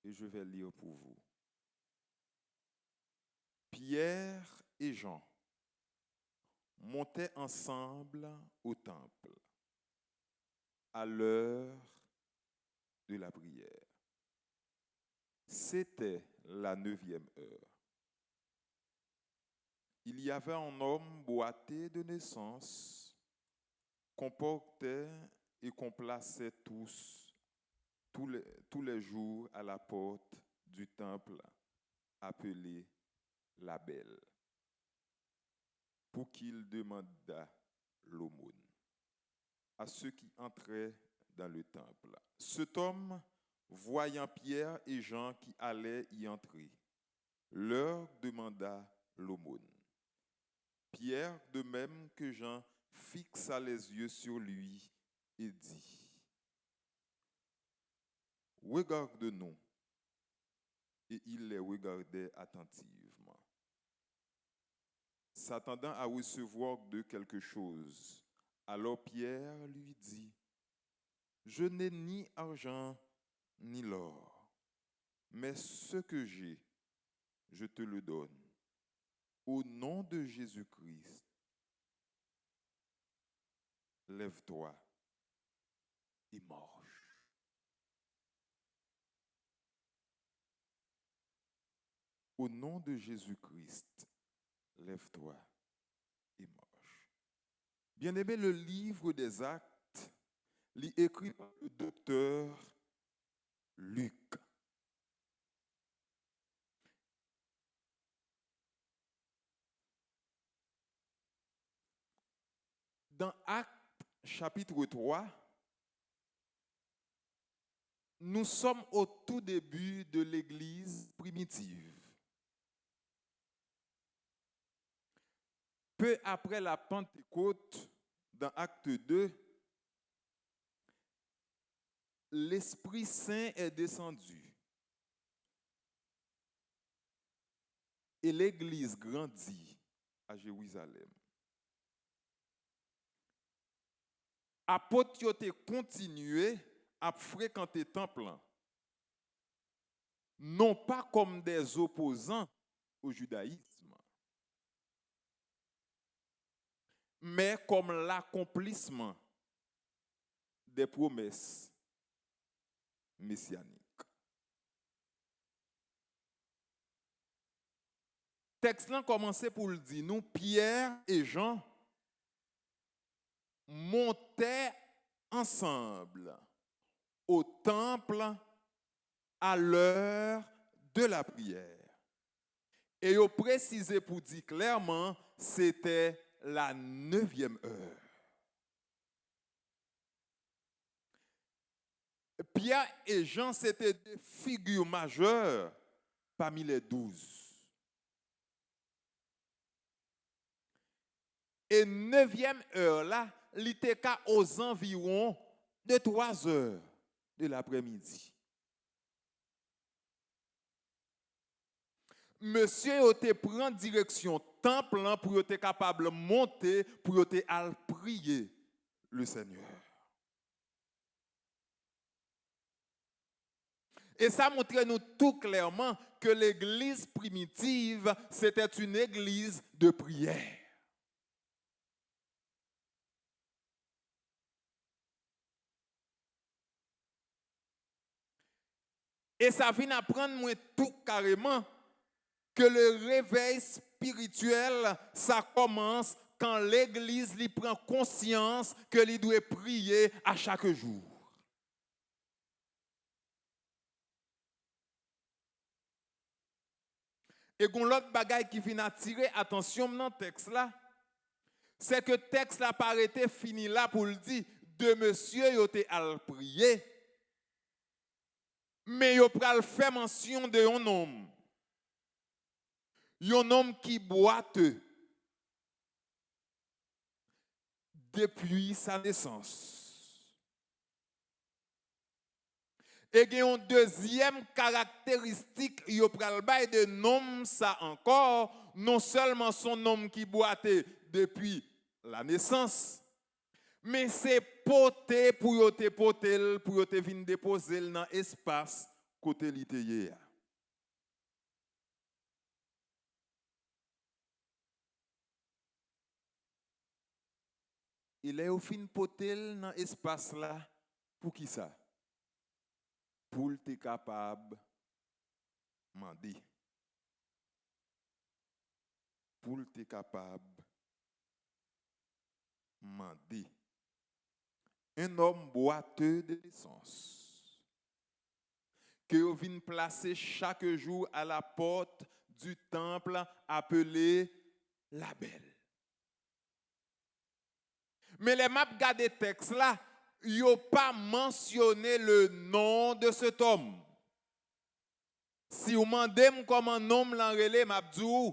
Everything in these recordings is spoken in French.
et je vais lire pour vous. Pierre et Jean montaient ensemble au temple à l'heure de la prière. C'était la 9e heure. Il y avait un homme boité de naissance qu'on portait et qu'on plaçait tous les jours à la porte du temple appelé la Belle, pour qu'il demandât l'aumône à ceux qui entraient dans le temple. Cet homme, voyant Pierre et Jean qui allaient y entrer, leur demanda l'aumône. Pierre, de même que Jean, fixa les yeux sur lui et dit, « Regarde-nous. » Et il les regardait attentivement, s'attendant à recevoir d'eux quelque chose. Alors Pierre lui dit, « Je n'ai ni argent ni l'or, mais ce que j'ai, je te le donne. Au nom de Jésus-Christ, lève-toi et marche. » Au nom de Jésus-Christ, lève-toi et marche. Bien-aimé, le livre des Actes, écrit par le docteur Luc. Dans Actes chapitre 3, nous sommes au tout début de l'Église primitive. Peu après la Pentecôte, dans Acte 2, l'Esprit Saint est descendu et l'Église grandit à Jérusalem. Apôtres ont continué à fréquenter le temple, non pas comme des opposants au judaïsme, mais comme l'accomplissement des promesses messianiques. Le texte là commençait pour le dire, nous, Pierre et Jean montaient ensemble au temple à l'heure de la prière. Et il précisé pour dire clairement, c'était la 9e heure. Pierre et Jean, c'était des figures majeures parmi les 12. Et 9e heure là, il était aux environs de 3 heures de l'après-midi. Monsieur était prend direction temple pour être capable de monter, pour être prier le Seigneur. Et ça montre nous tout clairement que l'église primitive, c'était une église de prière. Et ça vient apprendre moi tout carrément que le réveil spirituel, ça commence quand l'église lui prend conscience que lui doit prier à chaque jour. Et l'autre bagaille qui vient attirer attention dans le texte là, c'est que le texte là pas été fini là pour le dire de monsieur il était à prier, mais il pral faire mention de un homme. Un homme qui boite depuis sa naissance. Et il y a une deuxième caractéristique, il y a de nom ça encore, non seulement son homme qui boitait depuis la naissance, mais c'est poté pour te venir déposer dans l'espace côté littéraire. Il est au fin potel dans l'espace là pour qui ça? Pour être capable de demander. Pour être capable de demander. Un homme boiteux de l'essence que vous venez placer chaque jour à la porte du temple appelé la Belle. Mais les maps gardent texte là, ils n'ont pas mentionné le nom de cet homme. Si vous demandez comment nom l'enrelé, m'a dit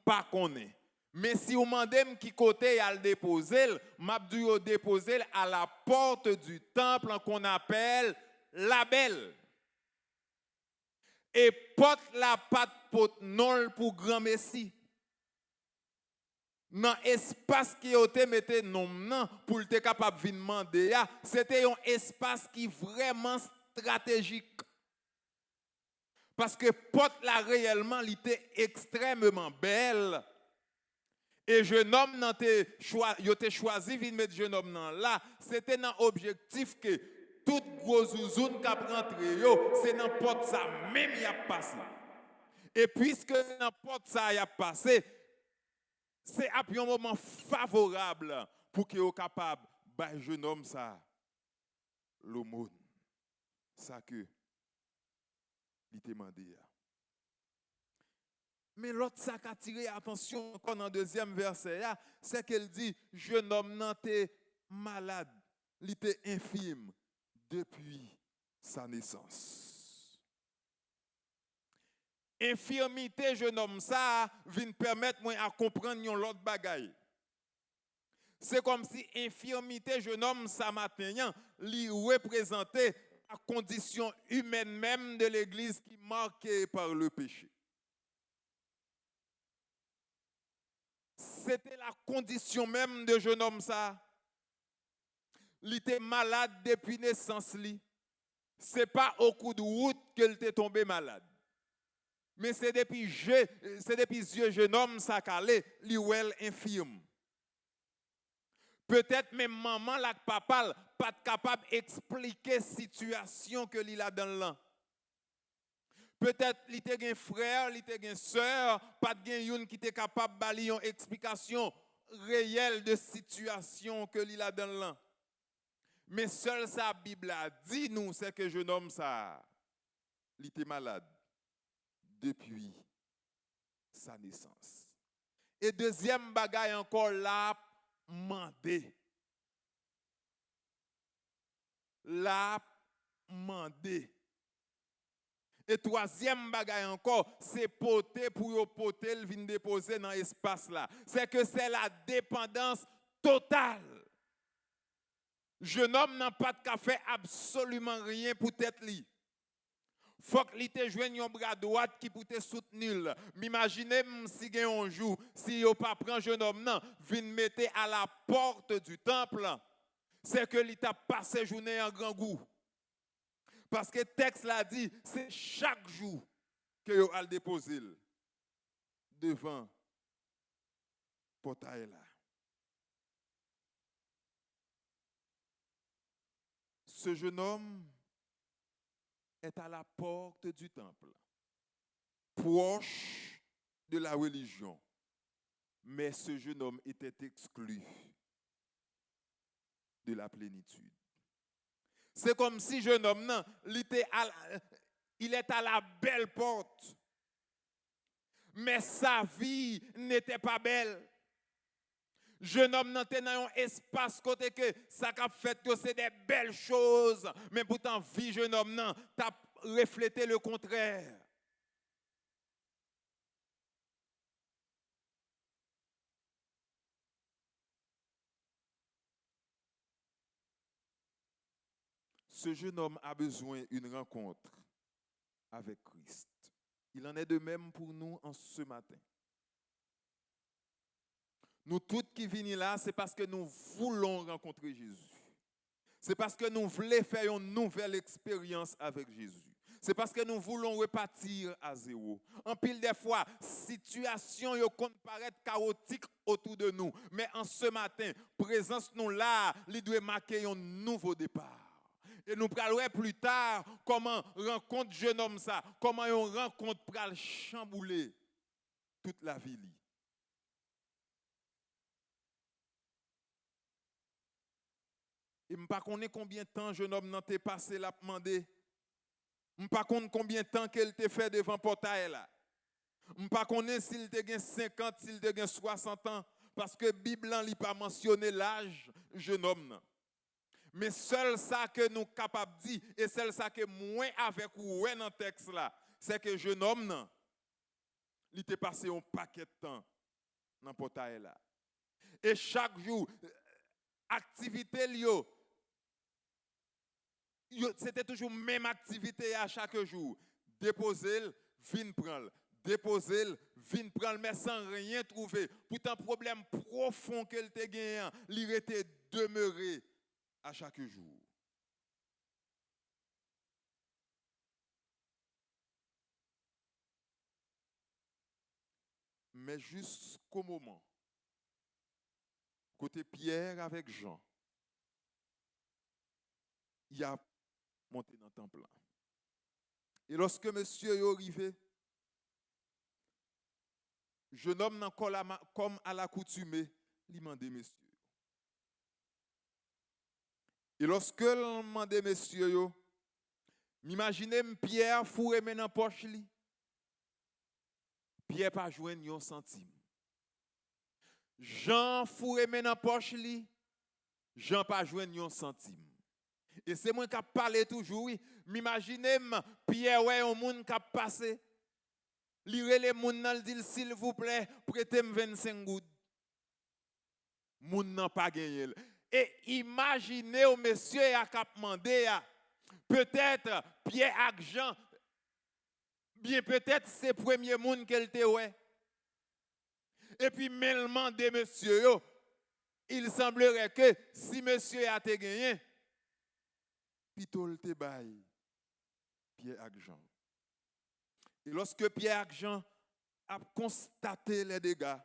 pas connaît. Mais si vous demandez qui côté il le déposer, m'a dit déposer à la porte du temple qu'on appelle la Belle. Et porte la patte porte non pour grand messie. Dans l'espace qui a été mis nom pour être capable de demander, c'était un espace qui est vraiment stratégique. Parce que porte là réellement, il était extrêmement belle. Et jeune homme n'a été choisi de mettre jeune homme là, c'était dans l'objectif que toute grosse zone qui a rentré, c'est dans porte ça même il a passé. Et puisque dans porte ça il a passé, c'est un moment favorable pour qu'il soit capable de jeune homme ça l'aumône ça que il t'a demandé. Mais l'autre ça qui a attiré attention encore dans le deuxième verset, c'est qu'elle dit jeune homme nan t'es malade, il était infirme depuis sa naissance. Infirmité jeune homme ça vient permettre moi à comprendre l'autre bagaille. C'est comme si infirmité jeune homme ça matin li représentait la condition humaine même de l'église qui est marquée par le péché. C'était la condition même de jeune homme ça. Il était malade depuis naissance li. C'est pas au coup de route qu'il était tombé malade. Mais c'est depuis yeux jeune homme ça calé, li wel infirme. Peut-être même maman la papa pas capable d'expliquer la situation que il a dans l'an. Peut-être il était un frère, il était une sœur, pas de une qui était capable de balayer une explication réelle de situation que il a dans l'an. Mais seul sa Bible a dit nous c'est que jeune homme ça il était malade depuis sa naissance. Et deuxième bagaille encore là mandé. La mandé. Et troisième bagaille encore, c'est poter pour yo poter le vin déposer dans l'espace là. C'est que c'est la dépendance totale. Jeune homme n'a pas de fait absolument rien pour tête li. Faut qu'il te joigne un bras droit qui pour te soutenir. M'imaginez si gen un jour si yo pas prend jeune homme nan, vin mettre à la porte du temple. C'est que il t'a passé journée en grand goût. Parce que le texte l'a dit, c'est chaque jour que vous allez déposer devant le portail là. Ce jeune homme est à la porte du temple, proche de la religion. Mais ce jeune homme était exclu de la plénitude. C'est comme si jeune homme, non, il est à la belle porte. Mais sa vie n'était pas belle. Jeune homme n'était dans un espace côté que ça a fait que c'est des belles choses. Mais pourtant, vie jeune homme, non, t'as reflété le contraire. Ce jeune homme a besoin d'une rencontre avec Christ. Il en est de même pour nous en ce matin. Nous tous qui venons là, c'est parce que nous voulons rencontrer Jésus. C'est parce que nous voulons faire une nouvelle expérience avec Jésus. C'est parce que nous voulons repartir à zéro. En pile des fois, situation yo compte paraître chaotique autour de nous, mais en ce matin, présence nous là, il doit marquer un nouveau départ. Et nous parlerons plus tard comment rencontre jeune homme ça, comment on rencontre pral chambouler toute la vie. Et je ne sais pas combien de temps jeune homme n'a passé là demandé. Je ne sais pas combien de temps qu'elle t'a fait devant le portail là. Je ne sais pas s'il t'a 50, s'il t'a 60 ans, parce que la Bible n'a pas mentionné l'âge jeune homme. Mais seul ça que nous sommes capables de dire, et seul ça que moi avec ou dans le texte là, c'est que jeune homme, il t'a passé un paquet de temps dans le portail là. Et chaque jour, activité liée, c'était toujours la même activité à chaque jour. Déposer, vin prendre. Déposer, vin prendre, mais sans rien trouver. Pourtant, problème profond qu'elle te gagné, il était demeuré à chaque jour. Mais jusqu'au moment, côté Pierre avec Jean, il a monté dans le temple. Et lorsque monsieur est arrivé, jeune homme comme à l'accoutumée, il demandait monsieur. Et lorsque il demandait monsieur, m'imaginez Pierre fourré dans la poche li. Pierre pas joindre un centime. Jean fourré dans la poche li. Jean pas joindre un centime. Et c'est moi qui parle toujours, oui. M'imaginez Pierre ouais un monde qui a passé. Lire les moun nan dit s'il vous plaît, prêtez-moi 25 gouttes. Moun nan pas gagné. Et imaginez au monsieur a cap mandé peut-être Pierre et Jean, bien peut-être c'est premier monde qu'elle te ouais. Et puis mêlement de monsieur yo, il semblerait que si monsieur a te gagné, pitol te bail Pierre et Jean. Et lorsque Pierre et Jean a constaté les dégâts,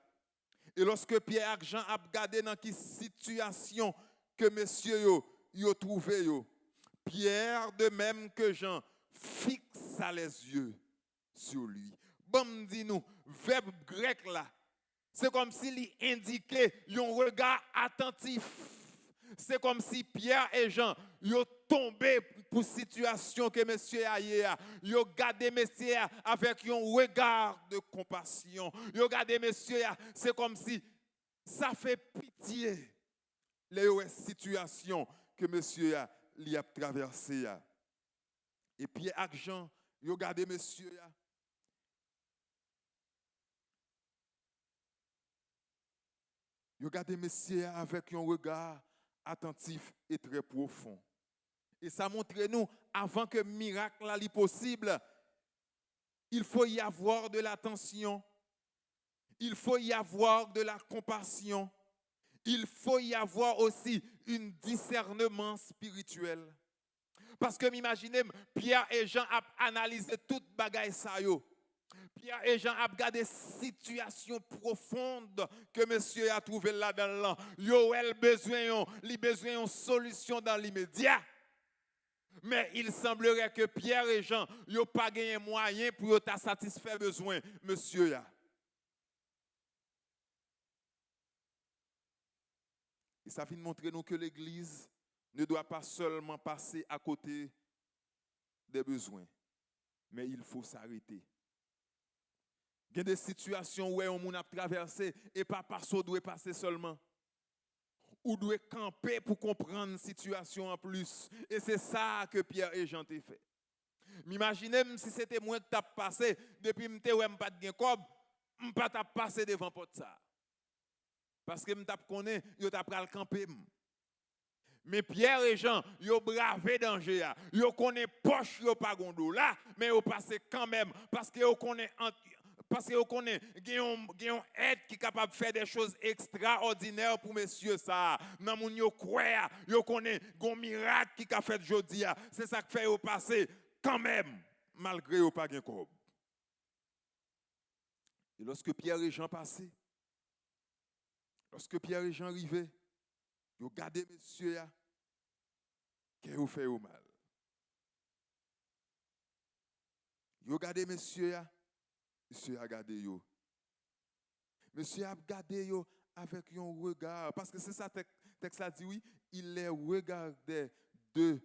et lorsque Pierre et Jean a regardé dans quelle situation que monsieur yo trouvé yo, Pierre de même que Jean fixa les yeux sur lui. Bon dit nous, verbe grec là, c'est comme s'il indiquait un regard attentif. C'est comme si Pierre et Jean yo tombé pour situation que monsieur a eu. Yo gardé monsieur avec un regard de compassion. Yo gardé monsieur, c'est comme si ça fait pitié les situations que monsieur a traversé. Et Pierre et Jean, yo gardé monsieur. Yo gardé monsieur avec un regard attentif et très profond. Et ça montre nous, avant que le miracle soit possible, il faut y avoir de l'attention, il faut y avoir de la compassion, il faut y avoir aussi un discernement spirituel. Parce que m'imaginez, Pierre et Jean ont analysé toute bagaille ça yo. Pierre et Jean ont regardé situation profonde que monsieur a trouvé là-dedans. Yo a besoin de solution dans l'immédiat. Mais il semblerait que Pierre et Jean n'ont pas gagné moyen pour satisfaire besoin, monsieur. Et ça vient montrer nous que l'Église ne doit pas seulement passer à côté des besoins, mais il faut s'arrêter. Il y a des situations où on a traversé et pas parce qu'on doit passer seulement. Ou doit camper pour comprendre la situation en plus. Et c'est ça que Pierre et Jean ont fait. M'imaginez si c'était moi qui t'ai passé, depuis que je n'ai pas de gain cob, je n'ai pas passé devant porte ça. Parce que je connais, je t'ai pris le camper. Mais Pierre et Jean, ils ont bravé danger. Ils connaissent poche, ils pas gondola, mais ils passé quand même. Parce qu'ils connaissent. Parce que vous connaissez, il y a un aide qui est capable de faire des choses extraordinaires pour messieurs ça. Dans mon yo croire, yo connaît un miracle qui a fait aujourd'hui. C'est ça qui fait au passé quand même. malgré au pas de cob. Et lorsque Pierre et Jean passaient, lorsque Pierre et Jean arrivaient, ils ont gardé monsieur, qui ont fait au mal. Ils ont gardé monsieur, monsieur a gardé yo. Monsieur a gardé yo avec un regard. Parce que c'est ça, texte a dit oui, il les regardait d'eux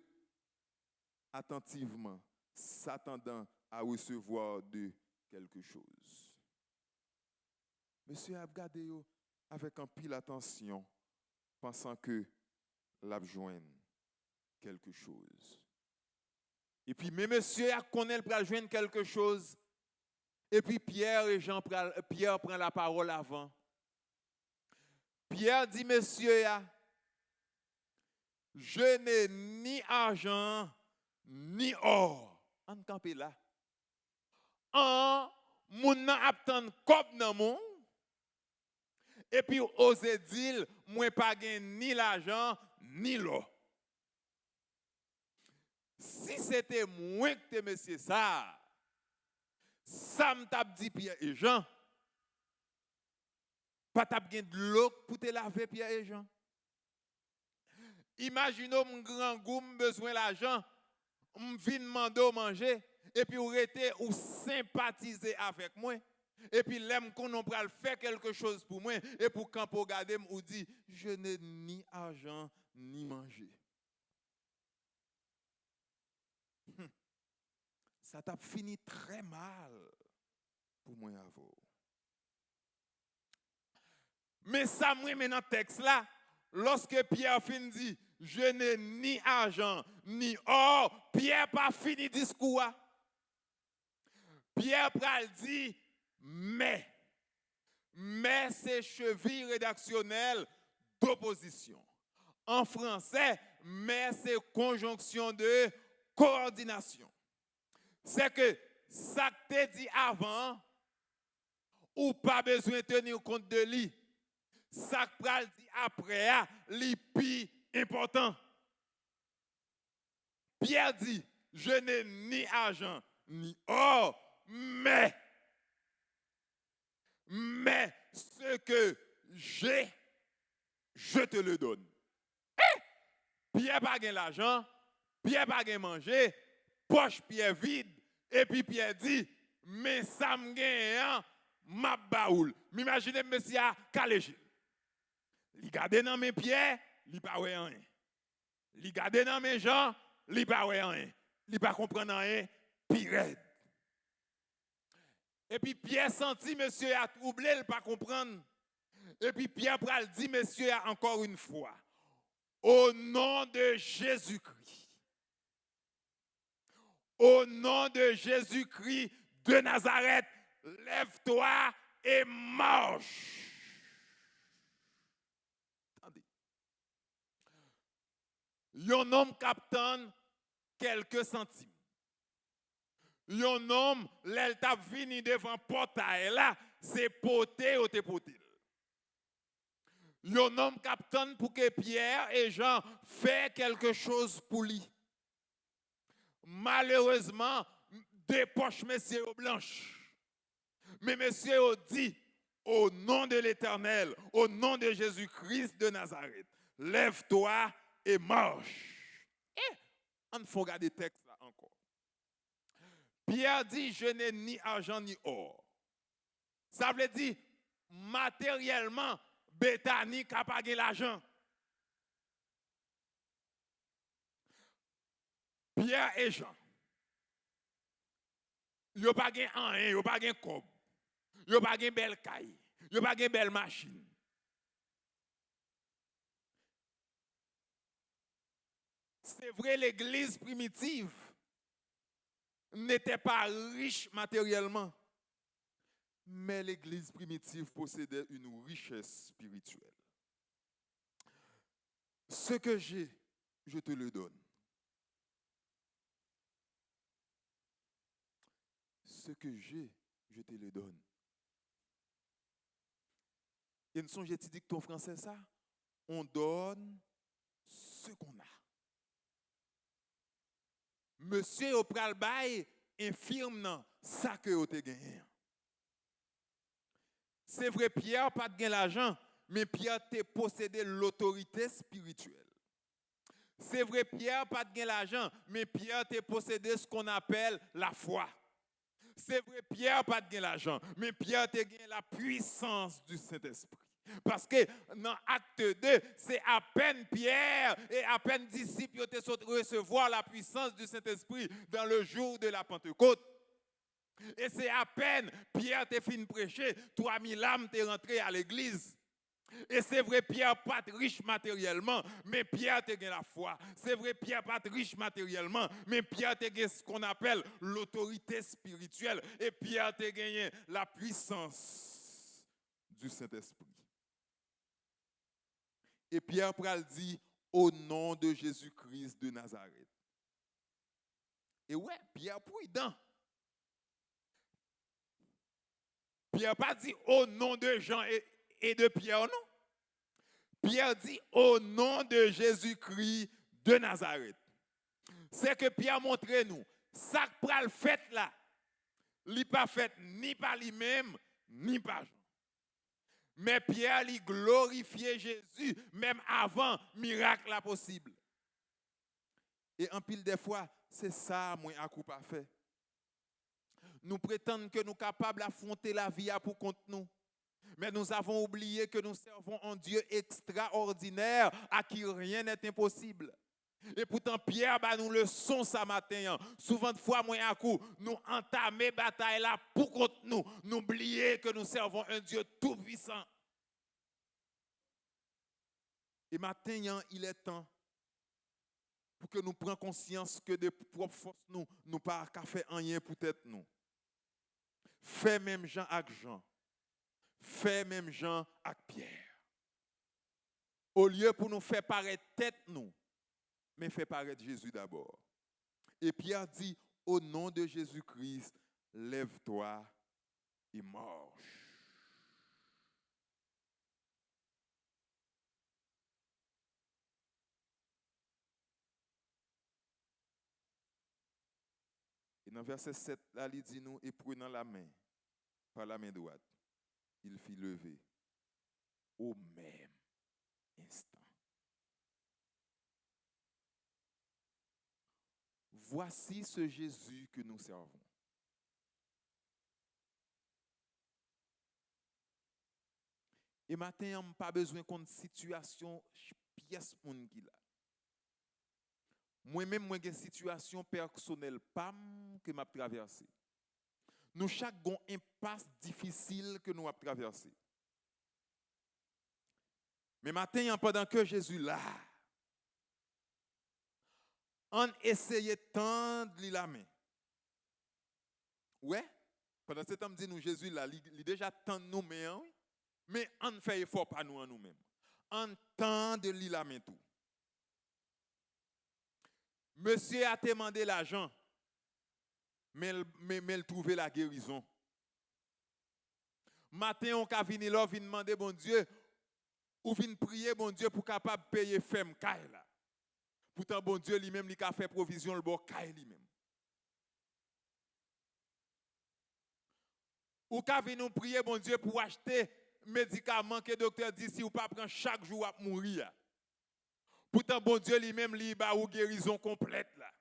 attentivement, s'attendant à recevoir d'eux quelque chose. Monsieur a gardé yo avec un pile attention, pensant que l'a joindre quelque chose. Et puis, mais monsieur a connaît pour joindre quelque chose. Et puis Pierre prend la parole avant. Pierre dit, monsieur, je n'ai ni argent, ni or. On campe là. Moun nan aptan kop nan moun. Et puis, ose dire, moi pas gen ni l'argent, ni l'or. Si c'était moi que te monsieur ça m'tap dit Pierre et Jean, pas tap gen de l'eau pour te laver Pierre et Jean. Imaginez mon grand goût, besoin d'argent, m'vin demander manger, et puis ou rete ou sympathiser avec moi. Et puis l'aime qu'on on pral faire quelque chose pour moi, et pour quand pour regarder ou dit je n'ai ni argent ni manger. Ça t'a fini très mal pour moi à vous. Mais ça moi dans le texte là, lorsque Pierre fin dit je n'ai ni argent ni or, Pierre pas fini discours. Pierre pral dit mais c'est cheville rédactionnelle d'opposition. En français, mais c'est conjonction de coordination. C'est que ça que tu dit avant, ou pas besoin de tenir compte de lui. Ça que pral dit après, li plus important. Pierre dit, je n'ai ni argent ni or, mais ce que j'ai, je te le donne. Pierre pas gain l'argent, Pierre pas gain manger, poche Pierre vide, et puis Pierre dit, mais ça me gagne, ma baoul. M'imaginez monsieur à caléger. Li gade dans mes pieds, li pas ouais rien. Li gade dans mes jambes, li pas ouais rien. Li pas comprendre rien, pire. Et puis Pierre senti monsieur a troublé, il pas comprendre. Et puis Pierre pral dit monsieur a encore une fois, au nom de Jésus-Christ. Au nom de Jésus-Christ de Nazareth, lève-toi et marche. Attendez. Un homme capte quelques centimes. Un homme, l'elle t'a venu devant portail là, c'est poté ou t'es poté. Un homme capte pour que Pierre et Jean fassent quelque chose pour lui. Malheureusement, des poches messieurs blanches. Mais messieurs dit, au nom de l'Éternel, au nom de Jésus-Christ de Nazareth, lève-toi et marche. Et on faut regarder le texte là encore. Pierre dit, je n'ai ni argent ni or. Ça veut dire, matériellement, Bethany n'a pas gagné l'argent. Pierre et Jean, ils n'ont pas gagné rien, ils n'ont pas gagné cob, ils n'ont pas gagné belle caille, ils n'ont pas gagné belle machine. C'est vrai, l'église primitive n'était pas riche matériellement, mais l'église primitive possédait une richesse spirituelle. Ce que j'ai, je te le donne. Ce que j'ai, je te le donne. Et nous sommes, j'ai dit que ton français ça, on donne ce qu'on a. Monsieur au pral bail infirme nan, ça que vous avez gagné. C'est vrai, Pierre pas de l'argent, mais Pierre te possédé l'autorité spirituelle. C'est vrai, Pierre pas de l'argent, mais Pierre te possédé ce qu'on appelle la foi. C'est vrai, Pierre pas de l'argent, mais Pierre te gagné la puissance du Saint-Esprit. Parce que dans Acte 2, c'est à peine Pierre et à peine disciples qui ont recevoir la puissance du Saint-Esprit dans le jour de la Pentecôte. Et c'est à peine Pierre t'a fini prêcher, 3000 âmes t'es rentré à l'église. Et c'est vrai, Pierre pas riche matériellement, mais Pierre te gagne la foi. C'est vrai, Pierre pas riche matériellement, mais Pierre te gagne ce qu'on appelle l'autorité spirituelle. Et Pierre te gagne la puissance du Saint-Esprit. Et Pierre pral dit au nom de Jésus-Christ de Nazareth. Et ouais, Pierre prudent. Pierre pas dit au nom de Jean et de Pierre, non. Pierre dit au nom de Jésus-Christ de Nazareth. C'est que Pierre montre nous, ça pral fait là, il pas fait ni par lui-même, ni par Jean. Mais Pierre lui glorifiait Jésus même avant miracle là possible. Et en pile des fois, c'est ça moi à coup pas fait. Nous prétendons que nous sommes capables d'affronter la vie pour compte nous. Mais nous avons oublié que nous servons un Dieu extraordinaire à qui rien n'est impossible. Et pourtant, Pierre, nous le son ce matin. Souvent de fois, moi, à coup, nous entamer bataille là pour contre nous. Nous oublier que nous servons un Dieu tout-puissant. Et maintenant, il est temps pour que nous prenions conscience que de propres forces, nous pas qu'à faire rien pour être nous. Fais même Jean avec Jean. Fais même Jean avec Pierre. Au lieu pour nous faire paraître tête nous, mais fait paraître Jésus d'abord. Et Pierre dit, au nom de Jésus-Christ, lève-toi et marche. Et dans verset 7, là, il dit nous, et prenant la main, par la main droite, il fit lever au même instant. Voici ce Jésus que nous servons. Et maintenant, on n'a pas besoin d'une situation pièce moun qui là. Moi-même, moi, j'ai une situation personnelle que m'a traversée. Nous chaque gon impasse difficile que nous avons traversé. Mais maintenant, pendant que Jésus là, on essayait de tendre la main. Ouais, pendant ce temps, dit nous Jésus là, il déjà tend nous mains, oui. Mais on fait effort par nous en nous-mêmes. On tend de la main tout. Monsieur a demandé l'argent, mais il trouvait la guérison. Matin, on a venu là, vient demander bon Dieu, ou vient prier bon Dieu pour capable payer femme caille là. Pourtant bon Dieu lui-même il a fait provision le bon caille lui-même. Ou ka vient nous prier bon Dieu pour acheter médicaments que le docteur dit si ou pas prendre chaque jour à mourir. Pourtant bon Dieu lui-même lui ba ou guérison complète là.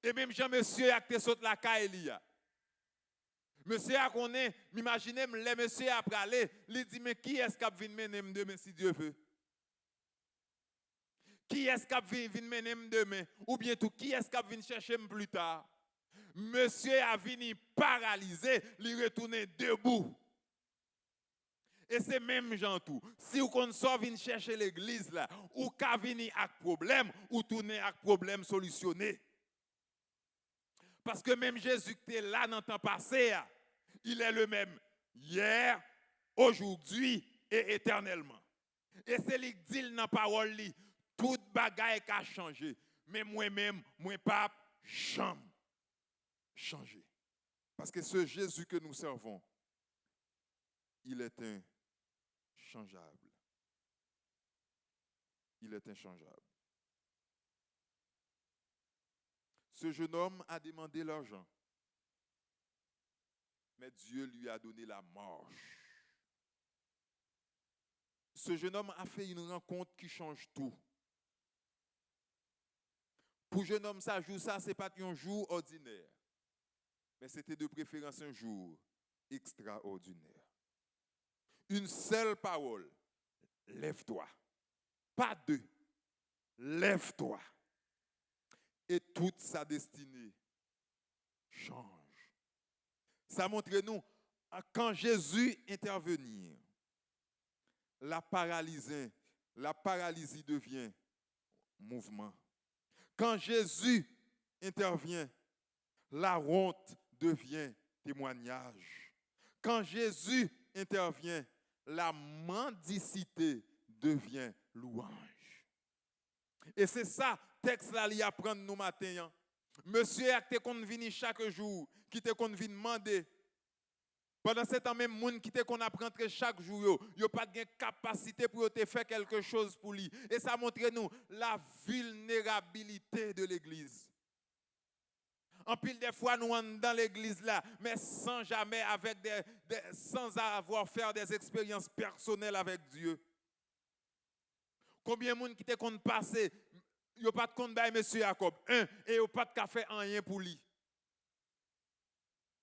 Et même Jean monsieur a te saute la caille là. Monsieur a connaît, m'imaginez les monsieur après aller, il dit mais qui est-ce qui vient mener demain si Dieu veut? Qui est-ce qui vient mener demain ou bien tout qui est-ce qui vient chercher plus tard? Monsieur a venu paralysé, il retourne debout. Et c'est même Jean tout. Si vous venez chercher l'église là, ou ka vini avec problème, ou tourner avec problème solutionné. Parce que même Jésus qui est là dans le temps passé, il est le même hier, aujourd'hui et éternellement. Et c'est lui qui dit dans la parole, toute bagaille a changé. Mais moi-même, moi pas jamais changé. Parce que ce Jésus que nous servons, il est inchangeable. Il est inchangeable. Ce jeune homme a demandé l'argent, mais Dieu lui a donné la marche. Ce jeune homme a fait une rencontre qui change tout. Pour le jeune homme, ça jour, ça, ce n'est pas un jour ordinaire, mais c'était de préférence un jour extraordinaire. Une seule parole, lève-toi. Pas deux, lève-toi. Et toute sa destinée change. Ça montre nous, quand Jésus intervenir, la paralysie devient mouvement. Quand Jésus intervient, la honte devient témoignage. Quand Jésus intervient, la mendicité devient louange. Et c'est ça, texte là, il apprend nous matin. Monsieur qui qu'on vient chaque jour, qui te qu'on vient demander. Pendant ce temps même, monde qui te qu'on apprend chaque jour, yo pas de capacité pour te faire quelque chose pour lui. Et ça montre nous la vulnérabilité de l'église. En pile des fois, nous sommes dans l'église là, mais sans jamais sans avoir fait des expériences personnelles avec Dieu. Combien de monde qui te compte passer, yo pas de compte by monsieur Jacob, et yo pas de café rien pour lui.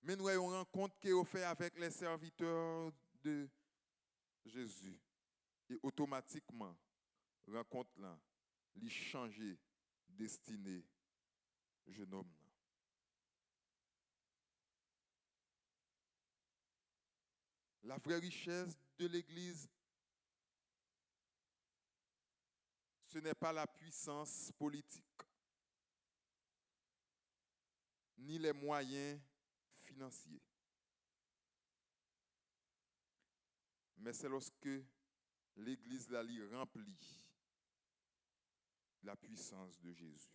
Mais nous avons rencontre que vous fait avec les serviteurs de Jésus. Et automatiquement, rencontre là, lui changer destinée jeune homme. La vraie richesse de l'Église, ce n'est pas la puissance politique, ni les moyens financiers. Mais c'est lorsque l'Église la remplit la puissance de Jésus.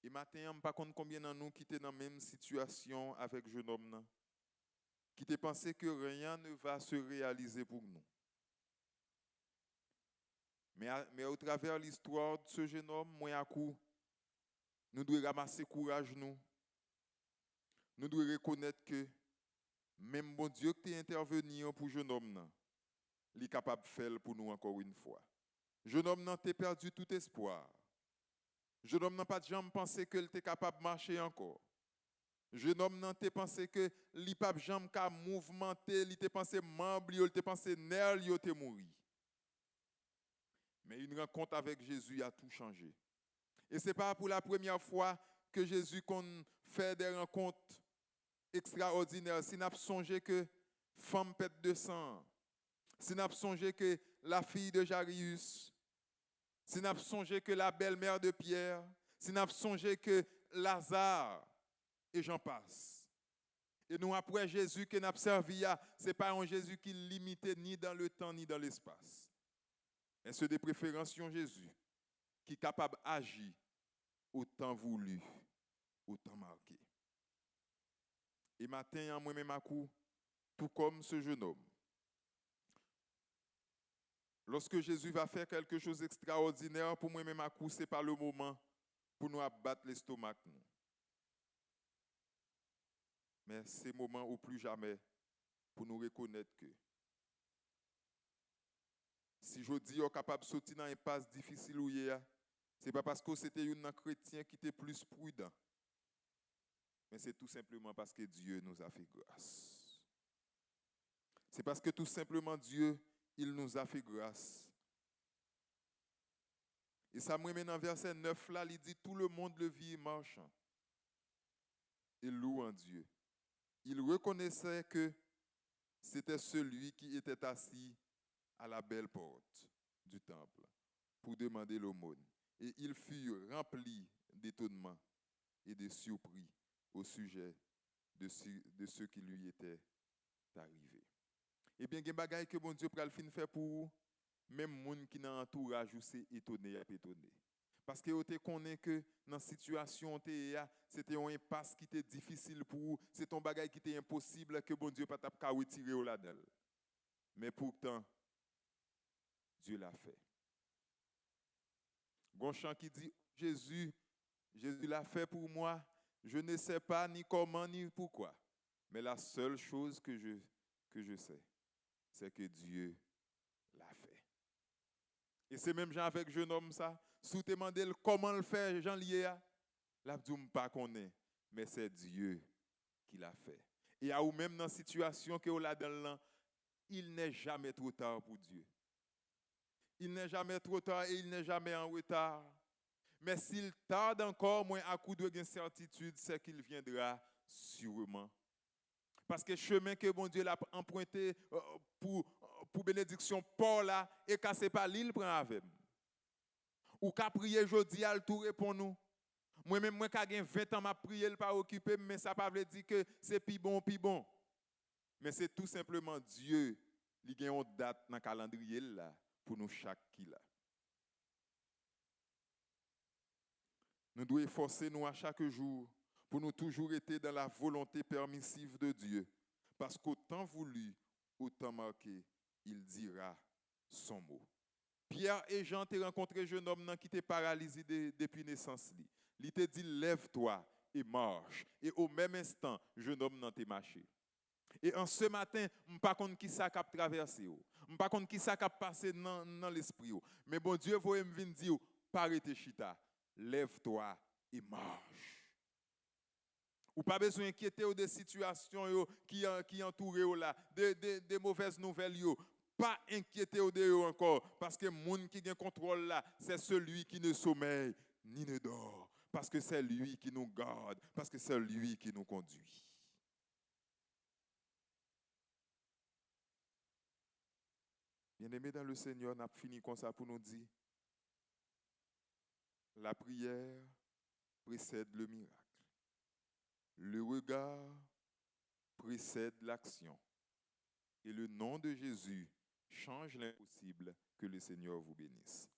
Et maintenant, je ne sais pas combien de nous qui étaient dans la même situation avec ce jeune homme, qui te pensé que rien ne va se réaliser pour nous. Mais au travers de l'histoire de ce jeune homme, moi à coup, nous devons ramasser courage nous. Nous devons reconnaître que même bon Dieu qui est intervenu pour ce jeune homme, il est capable de faire pour nous encore une fois. Jeune homme n'a pas perdu tout espoir. Jeune homme n'a pas jamais pensé qu'il était capable de marcher encore. Jeune homme n'a pas pensé que il n'a pas jamais mouvementer, il était pensé membre, il était pensé nerf, il était mourir. Mais une rencontre avec Jésus a tout changé. Et ce n'est pas pour la première fois que Jésus fait des rencontres extraordinaires. Si nous avons songé que femme pète de sang, si nous avons songé que la fille de Jairus, si nous avons songé que la belle-mère de Pierre, si nous avons songé que Lazare, et j'en passe. Et nous, après Jésus que nous avons servi, ce n'est pas un Jésus qui est limité ni dans le temps ni dans l'espace. Mais c'est de préférence un Jésus qui est capable d'agir au temps voulu, au temps marqué. Et matin, moi-même à coup, tout comme ce jeune homme. Lorsque Jésus va faire quelque chose d'extraordinaire, pour moi-même à coup, ce n'est pas le moment pour nous abattre l'estomac. Mais c'est le moment ou plus jamais pour nous reconnaître que si je dis qu'on est capable de sortir dans une passe difficile, ce n'est pas parce que c'était un chrétien qui était plus prudent. Mais c'est tout simplement parce que Dieu nous a fait grâce. C'est parce que tout simplement Dieu, il nous a fait grâce. Et ça me ramène dans verset 9 là, il dit tout le monde le vit marchant et louant Dieu. Il reconnaissait que c'était celui qui était assis à la belle porte du temple pour demander l'aumône. Et il fut rempli d'étonnement et de surpris au sujet de ce qui lui était arrivé. Eh bien, il y a des choses que bon Dieu peut faire pour même les gens qui dans l'entourage, c'est étonné et étonné. Parce que vous connaissez que dans la situation, c'était un impasse qui était difficile pour vous, c'est un bagage qui était impossible que bon Dieu ne peut pas retirer là-dedans. Mais pourtant, Dieu l'a fait. Il y a un chant qui dit Jésus l'a fait pour moi. Je ne sais pas ni comment ni pourquoi. Mais la seule chose que je sais, c'est que Dieu l'a fait. Et c'est même Jean avec jeune homme ça. Sous te demandé comment le faire, Jean lié, la ne pas connaît, mais c'est Dieu qui l'a fait. Et à ou même dans la situation que vous là dedans, il n'est jamais trop tard pour Dieu. Il n'est jamais trop tard et il n'est jamais en retard. Mais s'il tarde encore, moins à coup de certitude, c'est qu'il viendra sûrement. Parce que le chemin que bon Dieu l'a emprunté pour bénédiction Paul là, et cassé par l'île prend avec. Ou qu'a prié aujourd'hui, à tout répond nous. Moi-même, moi, qui ai 20 ans, m'a prié, le pas occupé, mais ça ne veut pas dire que c'est plus bon, plus bon. Mais c'est tout simplement Dieu qui a une date dans le calendrier là, pour nous chaque qui là. Nous devons efforcer nous à chaque jour pour nous toujours être dans la volonté permissive de Dieu. Parce qu'autant voulu, autant marqué, il dira son mot. Pierre et Jean t'ont rencontré un jeune homme qui était paralysé depuis naissance. Il t'a dit lève-toi et marche. Et au même instant, jeune homme n'a pas marché. Et en ce matin, je ne sais pas qui ça a traversé. Je ne sais pas qui ça a passé dans l'esprit. Mais bon Dieu, vous me venir dire, parete chita, lève-toi et marche. Ou pas besoin d'inquiéter des situations qui entourent là, des mauvaises nouvelles. Pas inquiéter encore, parce que le monde qui a le contrôle là, c'est celui qui ne sommeille ni ne dort. Parce que c'est lui qui nous garde, parce que c'est lui qui nous conduit. Bien-aimés dans le Seigneur, on a fini comme ça pour nous dire, la prière précède le miracle. Le regard précède l'action. Et le nom de Jésus change l'impossible. Que le Seigneur vous bénisse.